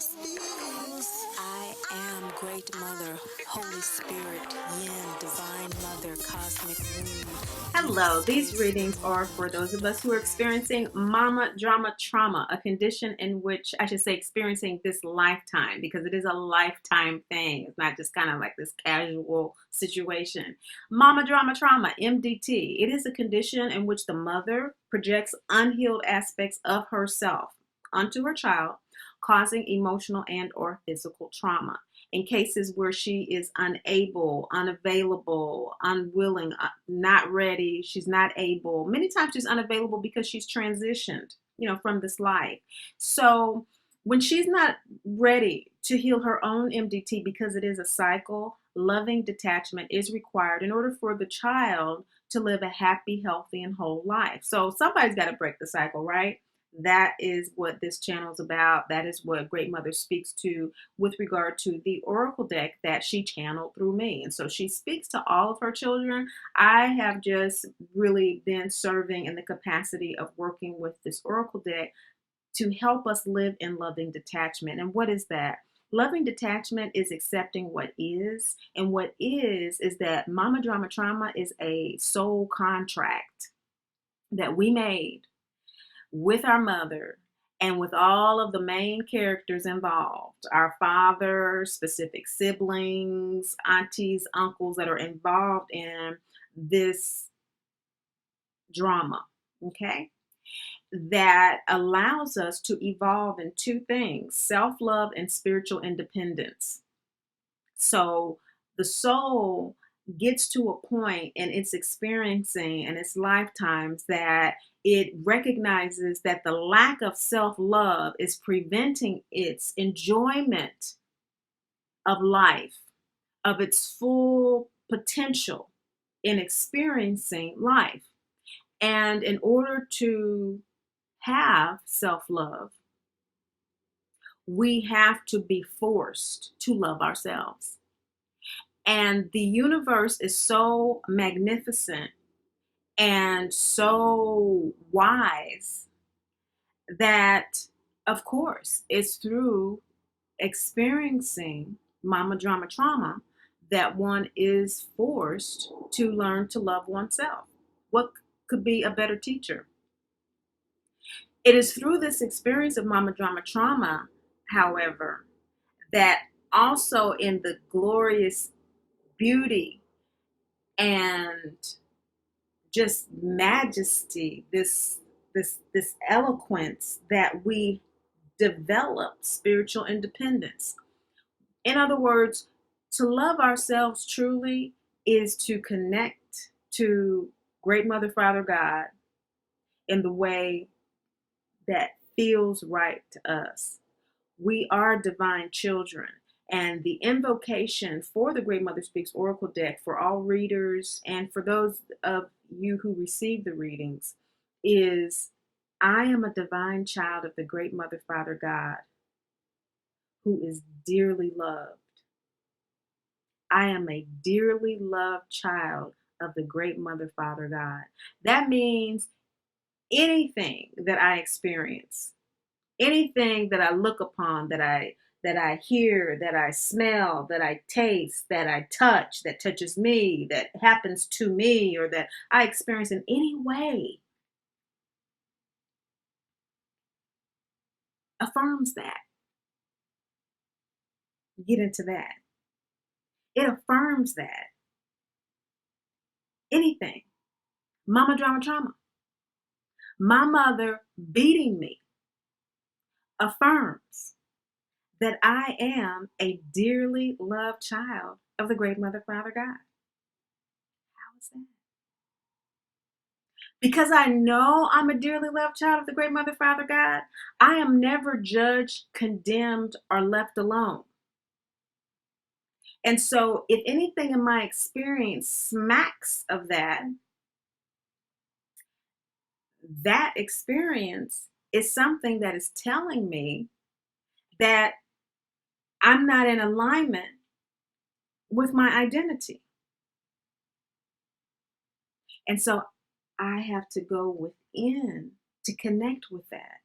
I am Great Mother, Holy Spirit, Yin, Divine Mother, Cosmic Womb. Hello, these readings are for those of us who are experiencing mama drama trauma, a condition in which I should say experiencing this lifetime, because it is a lifetime thing. It's not just kind of like this casual situation. Mama drama trauma, MDT. It is a condition in which the mother projects unhealed aspects of herself onto her child, causing emotional and or physical trauma. In cases where she is unable, unavailable, unwilling, not ready, she's not able. Many times she's unavailable because she's transitioned, from this life. So when she's not ready to heal her own MDT, because it is a cycle, loving detachment is required in order for the child to live a happy, healthy, and whole life. So somebody's got to break the cycle, right? That is what this channel is about. That is what Great Mother speaks to with regard to the oracle deck that she channeled through me. And so she speaks to all of her children. I have just really been serving in the capacity of working with this oracle deck to help us live in loving detachment. And what is that? Loving detachment is accepting what is. And what is that Mama Drama Trauma is a soul contract that we made with our mother and with all of the main characters involved, our father, specific siblings, aunties, uncles that are involved in this drama, okay? That allows us to evolve in two things: self-love and spiritual independence. So the soul gets to a point in its experiencing and its lifetimes that it recognizes that the lack of self-love is preventing its enjoyment of life, of its full potential in experiencing life. And in order to have self-love, we have to be forced to love ourselves. And the universe is so magnificent and so wise that, of course, it's through experiencing mama drama trauma that one is forced to learn to love oneself. What could be a better teacher? It is through this experience of mama drama trauma, however, that also in the glorious beauty and just majesty, this eloquence, that we develop spiritual independence. In other words, to love ourselves truly is to connect to Great Mother Father God in the way that feels right to us. We are divine children. And the invocation for the Great Mother Speaks Oracle deck for all readers and for those of you who receive the readings is, I am a divine child of the Great Mother Father God who is dearly loved. I am a dearly loved child of the Great Mother Father God. That means anything that I experience, anything that I look upon, that I hear, that I smell, that I taste, that I touch, that touches me, that happens to me, or that I experience in any way, affirms that. Get into that. It affirms that. Anything. Mama drama trauma. My mother beating me affirms that I am a dearly loved child of the Great Mother Father God. How is that? Because I know I'm a dearly loved child of the Great Mother Father God, I am never judged, condemned, or left alone. And so, if anything in my experience smacks of that, that experience is something that is telling me that I'm not in alignment with my identity. And so I have to go within to connect with that.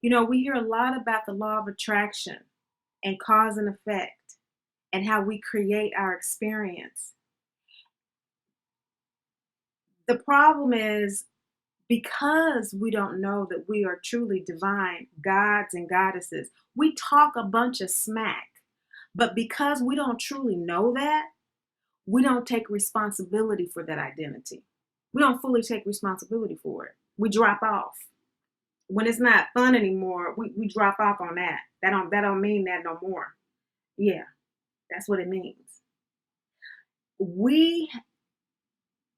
We hear a lot about the law of attraction and cause and effect and how we create our experience. The problem is, because we don't know that we are truly divine gods and goddesses, we talk a bunch of smack. But because we don't truly know that, we don't take responsibility for that identity. We don't fully take responsibility for it. We drop off. When it's not fun anymore, we drop off on that. That don't mean that no more. Yeah, that's what it means. We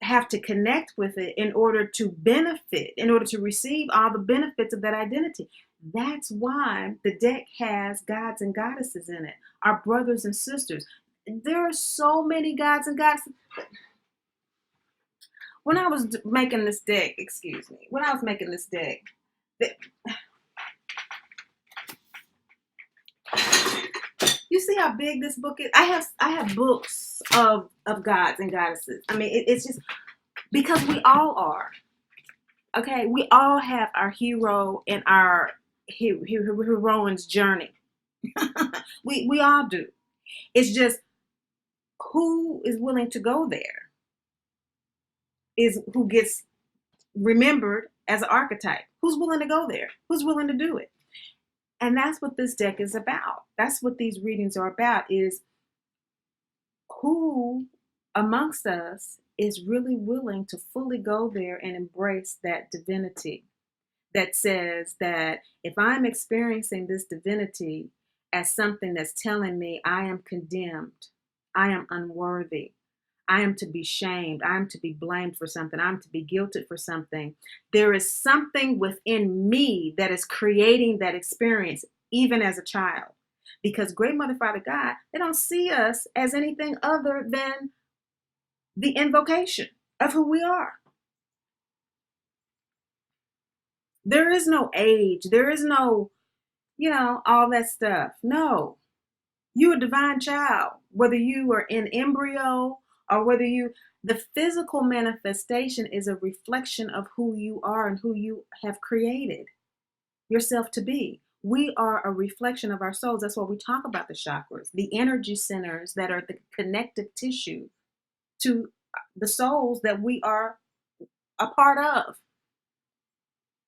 have to connect with it in order to benefit, in order to receive all the benefits of that identity. That's why the deck has gods and goddesses in it, our brothers and sisters. There are so many gods and goddesses. When I was making this deck, you see how big this book is? I have books of gods and goddesses. I mean, it's just because we all are. Okay, we all have our hero and our heroine's journey. we all do. It's just who is willing to go there is who gets remembered as an archetype. Who's willing to go there? Who's willing to do it? And that's what this deck is about. That's what these readings are about, is who amongst us is really willing to fully go there and embrace that divinity that says that if I'm experiencing this divinity as something that's telling me I am condemned, I am unworthy, I am to be shamed, I am to be blamed for something, I'm to be guilted for something, there is something within me that is creating that experience, even as a child. Because Great Mother, Father, God, they don't see us as anything other than the invocation of who we are. There is no age. There is no, all that stuff. No, you're a divine child, whether you are in embryo or the physical manifestation is a reflection of who you are and who you have created yourself to be. We are a reflection of our souls. That's why we talk about the chakras, the energy centers that are the connective tissue to the souls that we are a part of.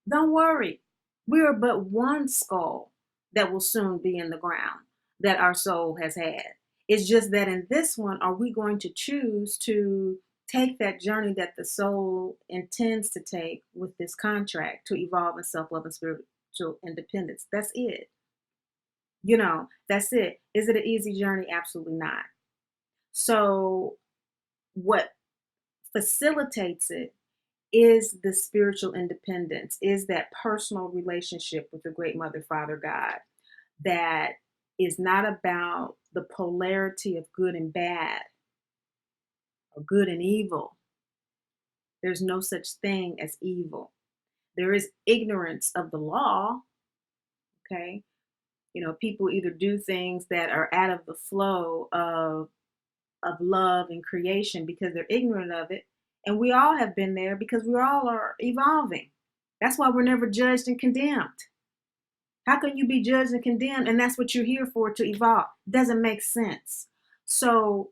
Don't worry. We are but one skull that will soon be in the ground that our soul has had. It's just that in this one, are we going to choose to take that journey that the soul intends to take with this contract to evolve in self-love and spiritual independence? That's it. That's it. Is it an easy journey? Absolutely not. So what facilitates it is the spiritual independence, is that personal relationship with the Great Mother, Father, God, that is not about the polarity of good and bad or good and evil. There's no such thing as evil. There is ignorance of the law, okay? People either do things that are out of the flow of love and creation because they're ignorant of it. And we all have been there because we all are evolving. That's why we're never judged and condemned. How can you be judged and condemned and that's what you're here for, to evolve? Doesn't make sense. So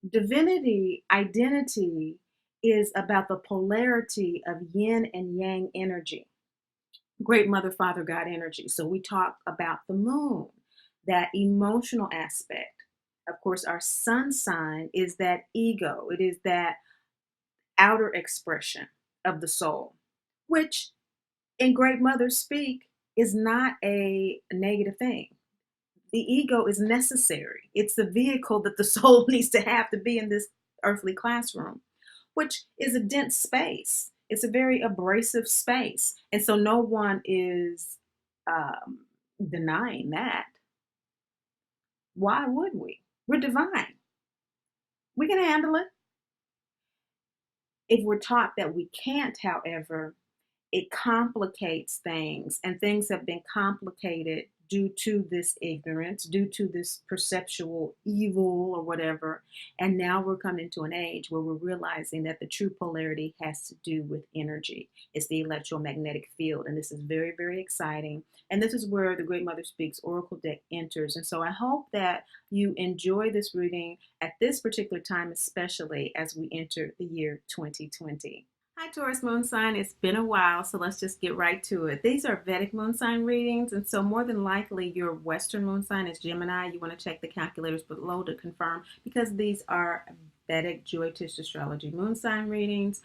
divinity, identity is about the polarity of yin and yang energy. Great Mother, Father, God energy. So we talk about the moon, that emotional aspect. Of course, our sun sign is that ego. It is that outer expression of the soul, which in Great Mother speak is not a negative thing. The ego is necessary. It's the vehicle that the soul needs to have to be in this earthly classroom, which is a dense space. It's a very abrasive space. And so no one is denying that. Why would we? We're divine. We can handle it. If we're taught that we can't, however, it complicates things, and things have been complicated due to this ignorance, due to this perceptual evil or whatever. And now we're coming to an age where we're realizing that the true polarity has to do with energy. It's the electromagnetic field. And this is very, very exciting. And this is where the Great Mother Speaks Oracle deck enters. And so I hope that you enjoy this reading at this particular time, especially as we enter the year 2020. Hi, Taurus moon sign. It's been a while, so let's just get right to it. These are Vedic moon sign readings, and so more than likely your Western moon sign is Gemini. You want to check the calculators below to confirm, because these are Vedic Jyotish astrology moon sign readings.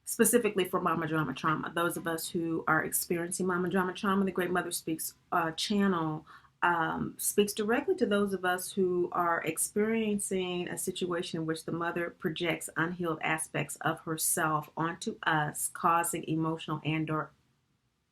Specifically for Mama Drama Trauma. Those of us who are experiencing Mama Drama Trauma, the Great Mother Speaks channel speaks directly to those of us who are experiencing a situation in which the mother projects unhealed aspects of herself onto us, causing emotional and or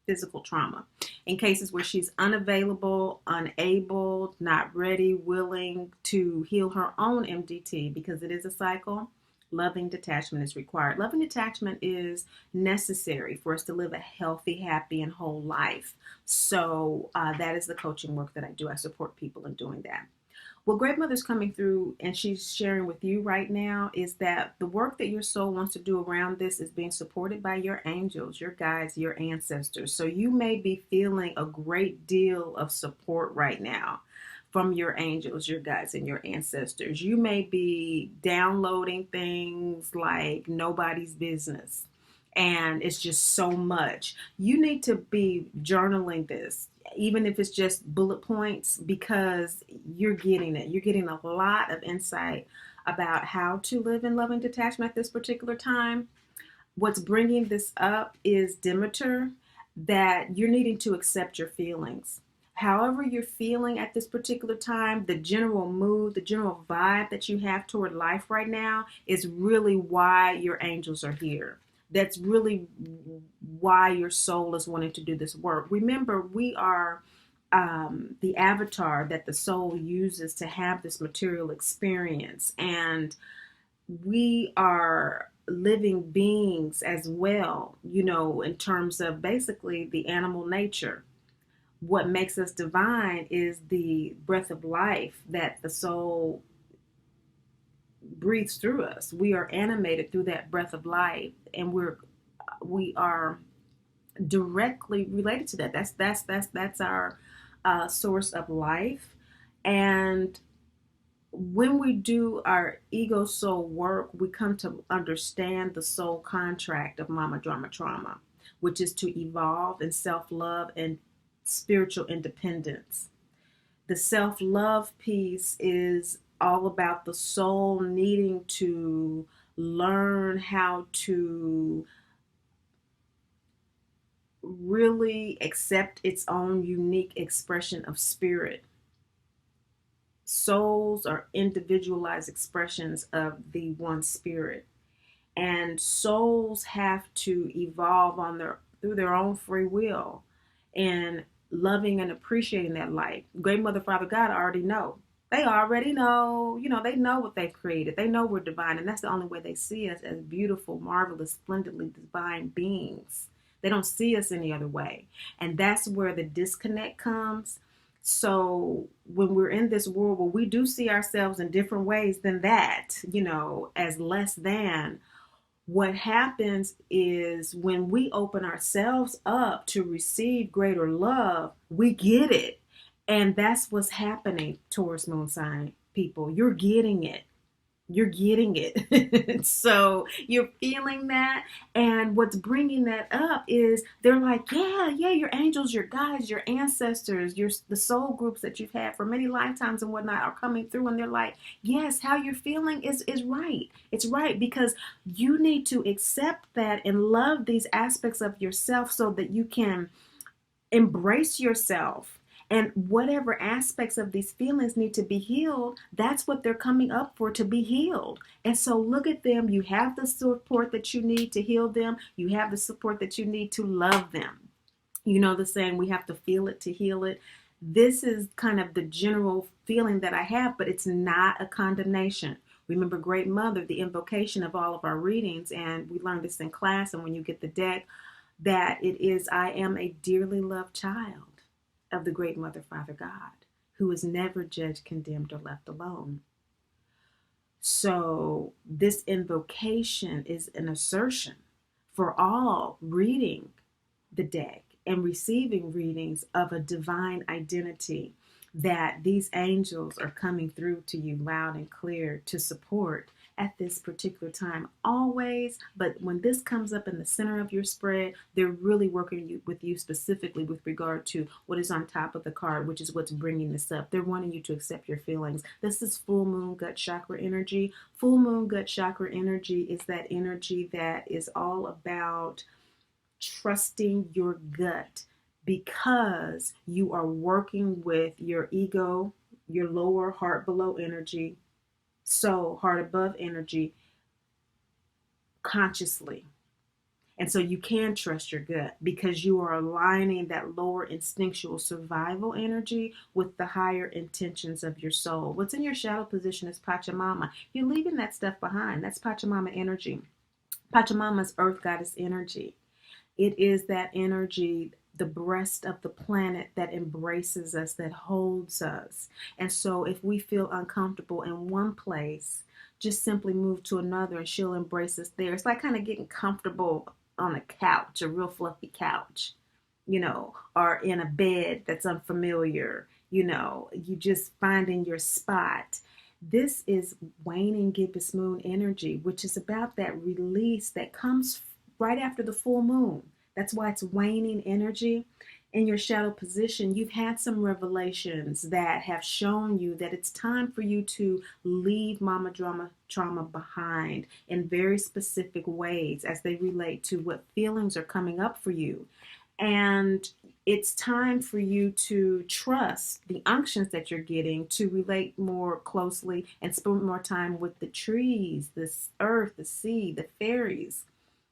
physical trauma. In cases where she's unavailable, unable, not ready, willing to heal her own MDT, because it is a cycle, loving detachment is required. Loving detachment is necessary for us to live a healthy, happy, and whole life. So that is the coaching work that I do. I support people in doing that. What Great Mother's coming through and she's sharing with you right now is that the work that your soul wants to do around this is being supported by your angels, your guides, your ancestors. So you may be feeling a great deal of support right now from your angels, your guides, and your ancestors. You may be downloading things like nobody's business, and it's just so much. You need to be journaling this, even if it's just bullet points, because you're getting it. You're getting a lot of insight about how to live in loving detachment at this particular time. What's bringing this up is Demeter, that you're needing to accept your feelings. However you're feeling at this particular time, the general mood, the general vibe that you have toward life right now is really why your angels are here. That's really why your soul is wanting to do this work. Remember, we are the avatar that the soul uses to have this material experience. And we are living beings as well, in terms of basically the animal nature. What makes us divine is the breath of life that the soul breathes through us. We are animated through that breath of life, and we are directly related to that. That's our source of life. And when we do our ego soul work, we come to understand the soul contract of Mama Drama Trauma, which is to evolve in self-love and spiritual independence. The self-love piece is all about the soul needing to learn how to really accept its own unique expression of spirit. Souls are individualized expressions of the one spirit, and souls have to evolve through their own free will and loving and appreciating that life. Great Mother, Father, God already know. They already know, they know what they've created. They know we're divine, and that's the only way they see us, as beautiful, marvelous, splendidly divine beings. They don't see us any other way. And that's where the disconnect comes. So when we're in this world where we do see ourselves in different ways than that, as less than, what happens is when we open ourselves up to receive greater love, we get it. And that's what's happening, Taurus moon sign people. You're getting it. You're getting it. So you're feeling that. And what's bringing that up is they're like, yeah, your angels, your guides, your ancestors, the soul groups that you've had for many lifetimes and whatnot are coming through. And they're like, yes, how you're feeling is right. It's right, because you need to accept that and love these aspects of yourself so that you can embrace yourself. And whatever aspects of these feelings need to be healed, that's what they're coming up for, to be healed. And so look at them. You have the support that you need to heal them. You have the support that you need to love them. You know the saying, we have to feel it to heal it. This is kind of the general feeling that I have, but it's not a condemnation. Remember, Great Mother, the invocation of all of our readings, and we learned this in class, and when you get the deck, that it is, I am a dearly loved child of the Great Mother, Father God, who is never judged, condemned, or left alone. So this invocation is an assertion for all reading the deck and receiving readings of a divine identity, that these angels are coming through to you loud and clear to support at this particular time always. But when this comes up in the center of your spread, they're really working with you specifically with regard to what is on top of the card, which is what's bringing this up. They're wanting you to accept your feelings. This is full moon gut chakra energy. Full moon gut chakra energy is that energy that is all about trusting your gut, because you are working with your ego, your lower heart below energy, soul, heart above energy, consciously. And so you can trust your gut because you are aligning that lower instinctual survival energy with the higher intentions of your soul. What's in your shadow position is Pachamama. You're leaving that stuff behind. That's Pachamama energy. Pachamama's earth goddess energy. It is that energy, the breast of the planet that embraces us, that holds us. And so if we feel uncomfortable in one place, just simply move to another and she'll embrace us there. It's like kind of getting comfortable on a couch, a real fluffy couch, or in a bed that's unfamiliar, you just finding your spot. This is waning gibbous moon energy, which is about that release that comes right after the full moon. That's why it's waning energy. In your shadow position, you've had some revelations that have shown you that it's time for you to leave mama drama trauma behind in very specific ways as they relate to what feelings are coming up for you. And it's time for you to trust the unctions that you're getting to relate more closely and spend more time with the trees, the earth, the sea, the fairies.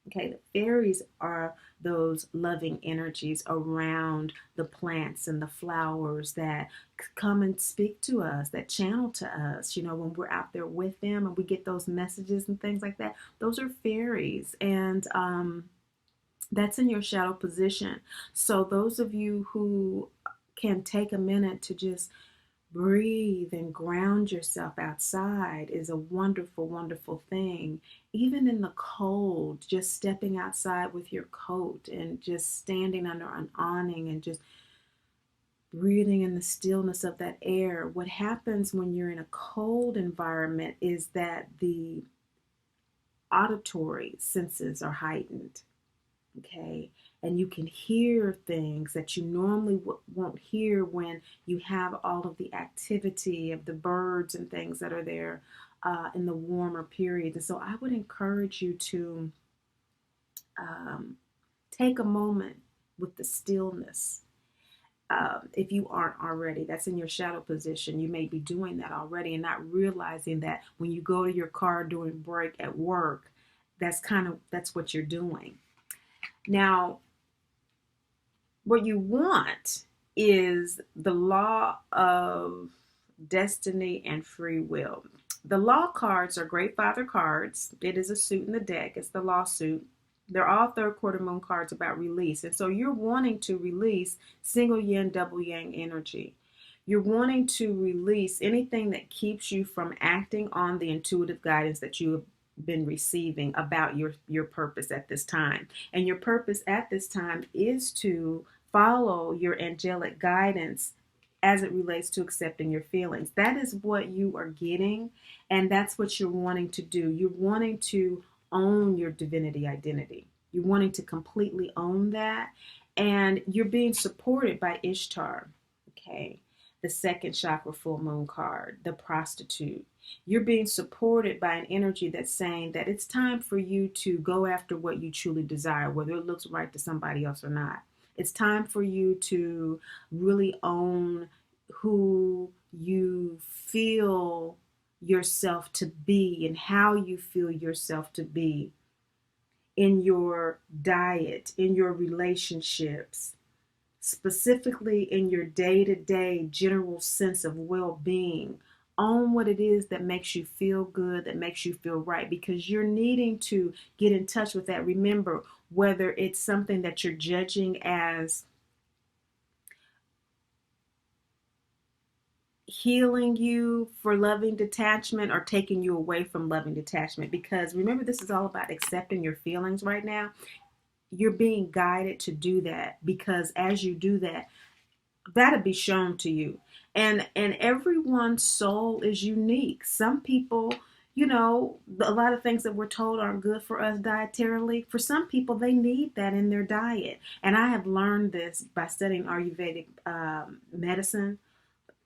Okay, the fairies are those loving energies around the plants and the flowers that come and speak to us, that channel to us, when we're out there with them and we get those messages and things like that. Those are fairies. And that's in your shadow position. So those of you who can take a minute to just breathe and ground yourself outside is a wonderful, wonderful thing. Even in the cold, just stepping outside with your coat and just standing under an awning and just breathing in the stillness of that air. What happens when you're in a cold environment is that the auditory senses are heightened. Okay, and you can hear things that you normally won't hear when you have all of the activity of the birds and things that are there in the warmer periods. And so I would encourage you to take a moment with the stillness. If you aren't already, that's in your shadow position. You may be doing that already and not realizing that when you go to your car during break at work, that's what you're doing. Now, what you want is the law of destiny and free will. The law cards are Great Father cards. It is a suit in the deck. It's the lawsuit. They're all third quarter moon cards about release. And so you're wanting to release single yin, double yang energy. You're wanting to release anything that keeps you from acting on the intuitive guidance that you have been receiving about your purpose at this time. And your purpose at this time is to follow your angelic guidance as it relates to accepting your feelings. That is what you are getting, and that's what you're wanting to do. You're wanting to own your divinity identity. You're wanting to completely own that, and you're being supported by Ishtar, okay? The second chakra full moon card, the prostitute. You're being supported by an energy that's saying that it's time for you to go after what you truly desire, whether it looks right to somebody else or not. It's time for you to really own who you feel yourself to be and how you feel yourself to be in your diet, in your relationships, specifically in your day-to-day general sense of well-being, Own what it is that makes you feel good, that makes you feel right, because you're needing to get in touch with that. Remember, whether it's something that you're judging as healing you for loving detachment or taking you away from loving detachment, because remember, this is all about accepting your feelings right now. You're being guided to do that, because as you do that, that'll be shown to you. And everyone's soul is unique. Some people, a lot of things that we're told aren't good for us dietarily. For some people, they need that in their diet. And I have learned this by studying Ayurvedic medicine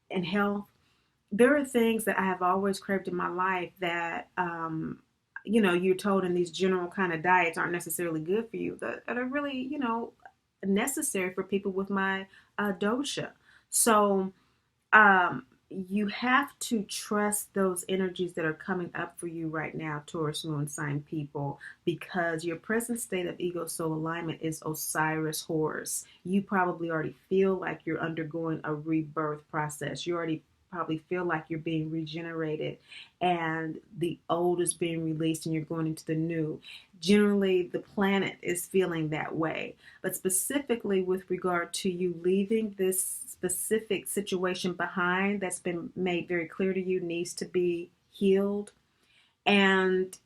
and health. There are things that I have always craved in my life that, you're told in these general kind of diets aren't necessarily good for you, that are really, necessary for people with my dosha. So you have to trust those energies that are coming up for you right now, Taurus moon sign people, because your present state of ego soul alignment is Osiris Horus. You probably already feel like you're undergoing a rebirth process. You already probably feel like you're being regenerated and the old is being released and you're going into the new. Generally, the planet is feeling that way. But specifically with regard to you leaving this specific situation behind that's been made very clear to you needs to be healed. And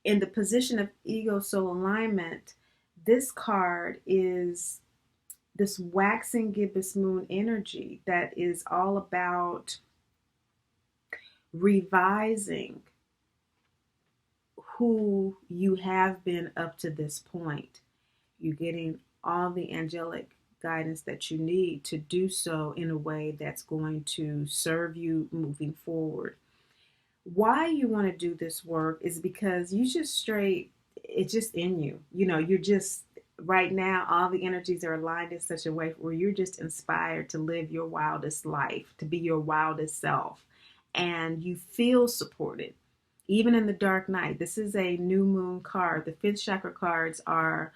in the position of ego soul alignment, this card is this waxing gibbous moon energy that is all about revising who you have been up to this point. You're getting all the angelic guidance that you need to do so in a way that's going to serve you moving forward. Why you want to do this work is because it's just in you. You're just, right now, all the energies are aligned in such a way where you're just inspired to live your wildest life, to be your wildest self. And you feel supported, even in the dark night. This is a new moon card. The fifth chakra cards are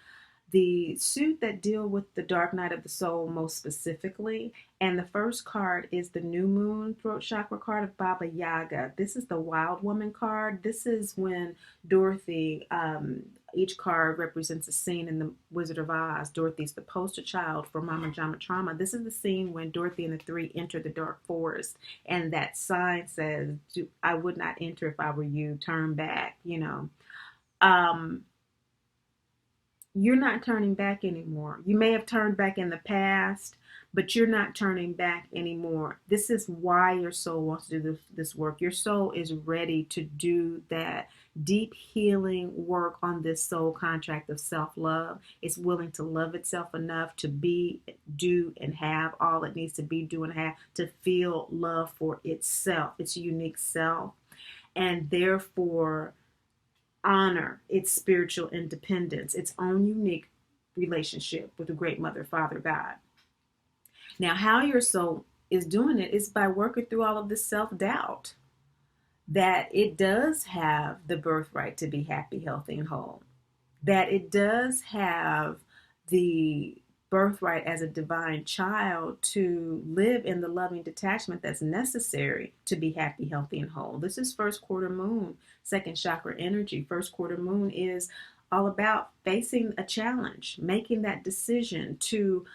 the suit that deal with the dark night of the soul most specifically. And the first card is the new moon throat chakra card of Baba Yaga. This is the wild woman card. This is when Dorothy, each card represents a scene in the Wizard of Oz. Dorothy's the poster child for Mama Drama Trauma. This is the scene when Dorothy and the three enter the dark forest. And that sign says, I would not enter if I were you, turn back, You're not turning back anymore. You may have turned back in the past, but you're not turning back anymore. This is why your soul wants to do this work. Your soul is ready to do that deep healing work on this soul contract of self-love. It's willing to love itself enough to be, do, and have all it needs to be, do, and have to feel love for itself, its unique self, and therefore honor its spiritual independence, its own unique relationship with the great mother, Father God. Now, how your soul is doing it is by working through all of this self-doubt that it does have the birthright to be happy, healthy, and whole, that it does have the birthright as a divine child to live in the loving detachment that's necessary to be happy, healthy, and whole. This is first quarter moon, second chakra energy. First quarter moon is all about facing a challenge, making that decision to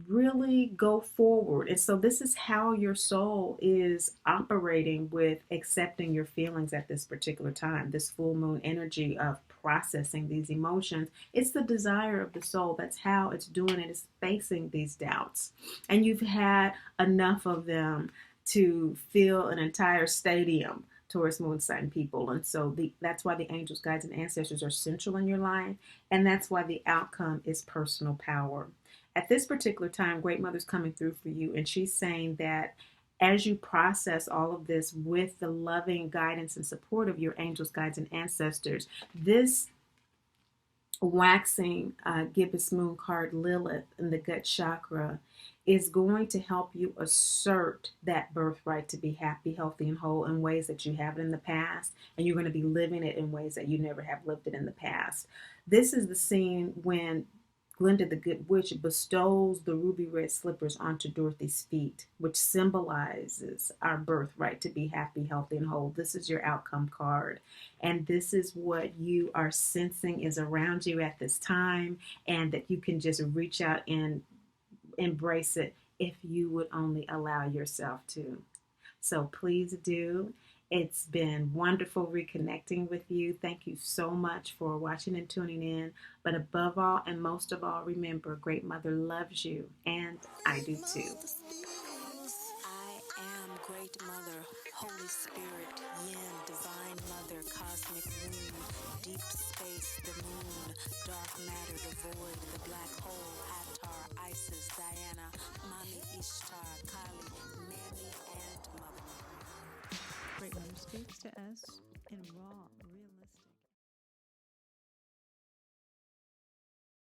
really go forward. And so this is how your soul is operating with accepting your feelings at this particular time, this full moon energy of processing these emotions. It's the desire of the soul. That's how it's doing it, is facing these doubts. And you've had enough of them to fill an entire stadium, Taurus moon sign people. And so that's why the angels, guides, and ancestors are central in your life. And that's why the outcome is personal power. At this particular time, Great Mother's coming through for you, and she's saying that as you process all of this with the loving guidance and support of your angels, guides, and ancestors, this waxing gibbous moon card Lilith in the gut chakra is going to help you assert that birthright to be happy, healthy, and whole in ways that you haven't in the past, and you're going to be living it in ways that you never have lived it in the past. This is the scene when Glinda the Good Witch bestows the ruby red slippers onto Dorothy's feet, which symbolizes our birthright to be happy, healthy, and whole. This is your outcome card. And this is what you are sensing is around you at this time, and that you can just reach out and embrace it if you would only allow yourself to. So please do. It's been wonderful reconnecting with you. Thank you so much for watching and tuning in. But above all and most of all, remember, Great Mother loves you, and I do too. I am Great Mother, Holy Spirit, Yin, Divine Mother, Cosmic Womb, Deep Space, the Moon, Dark Matter, the Void, the Black Hole, Hathor, Isis, Diana, Mami Ishtar, Kali, Nanny, and Mother. Great Mother speaks to us in raw, real